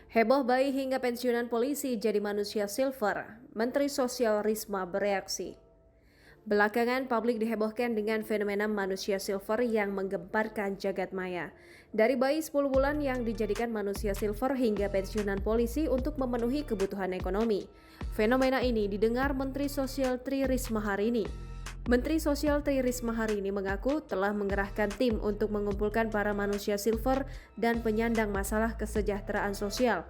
Heboh bayi hingga pensiunan polisi jadi manusia silver. Menteri Sosial Risma bereaksi. Belakangan publik dihebohkan dengan fenomena manusia silver yang menggemparkan jagat maya. Dari bayi 10 bulan yang dijadikan manusia silver hingga pensiunan polisi untuk memenuhi kebutuhan ekonomi. Fenomena ini didengar Menteri Sosial Tri Risma hari ini. Menteri Sosial Tri Risma hari ini mengaku telah mengerahkan tim untuk mengumpulkan para manusia silver dan penyandang masalah kesejahteraan sosial.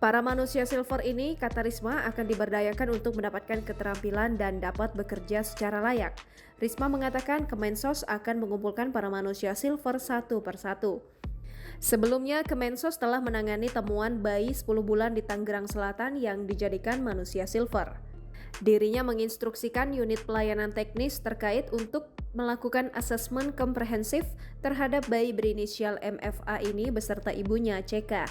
Para manusia silver ini, kata Risma, akan diberdayakan untuk mendapatkan keterampilan dan dapat bekerja secara layak. Risma mengatakan Kemensos akan mengumpulkan para manusia silver satu persatu. Sebelumnya, Kemensos telah menangani temuan bayi 10 bulan di Tangerang Selatan yang dijadikan manusia silver. Dirinya menginstruksikan unit pelayanan teknis terkait untuk melakukan asesmen komprehensif terhadap bayi berinisial MFA ini beserta ibunya CK.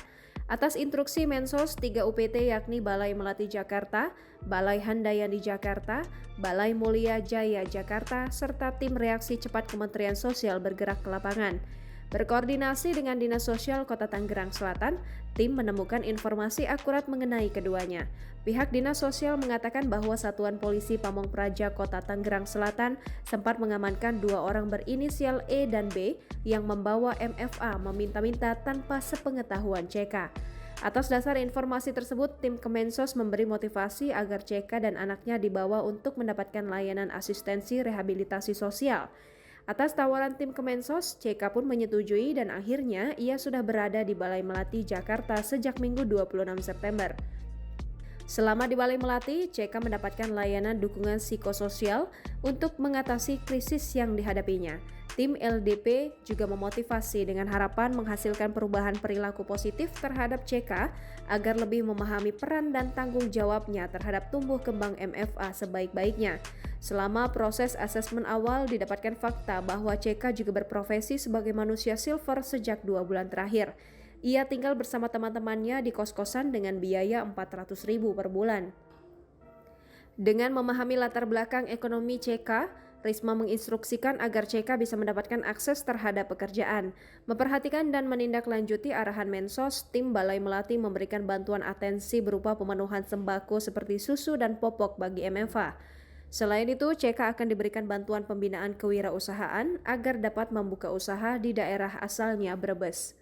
Atas instruksi Mensos, 3 UPT yakni Balai Melati Jakarta, Balai Handayani Jakarta, Balai Mulia Jaya Jakarta, serta tim reaksi cepat Kementerian Sosial bergerak ke lapangan. Berkoordinasi dengan Dinas Sosial Kota Tangerang Selatan, tim menemukan informasi akurat mengenai keduanya. Pihak Dinas Sosial mengatakan bahwa Satuan Polisi Pamong Praja Kota Tangerang Selatan sempat mengamankan 2 orang berinisial E dan B yang membawa MFA meminta-minta tanpa sepengetahuan CK. Atas dasar informasi tersebut, tim Kemensos memberi motivasi agar CK dan anaknya dibawa untuk mendapatkan layanan asistensi rehabilitasi sosial. Atas tawaran tim Kemensos, CK pun menyetujui dan akhirnya ia sudah berada di Balai Melati Jakarta sejak Minggu 26 September. Selama di Balai Melati, CK mendapatkan layanan dukungan psikososial untuk mengatasi krisis yang dihadapinya. Tim LDP juga memotivasi dengan harapan menghasilkan perubahan perilaku positif terhadap CK agar lebih memahami peran dan tanggung jawabnya terhadap tumbuh kembang MFA sebaik-baiknya. Selama proses asesmen awal didapatkan fakta bahwa CK juga berprofesi sebagai manusia silver sejak 2 bulan terakhir. Ia tinggal bersama teman-temannya di kos-kosan dengan biaya Rp400.000 per bulan. Dengan memahami latar belakang ekonomi CK, Risma menginstruksikan agar CK bisa mendapatkan akses terhadap pekerjaan. Memperhatikan dan menindaklanjuti arahan Mensos, tim Balai Melati memberikan bantuan atensi berupa pemenuhan sembako seperti susu dan popok bagi MFA. Selain itu, CK akan diberikan bantuan pembinaan kewirausahaan agar dapat membuka usaha di daerah asalnya Brebes.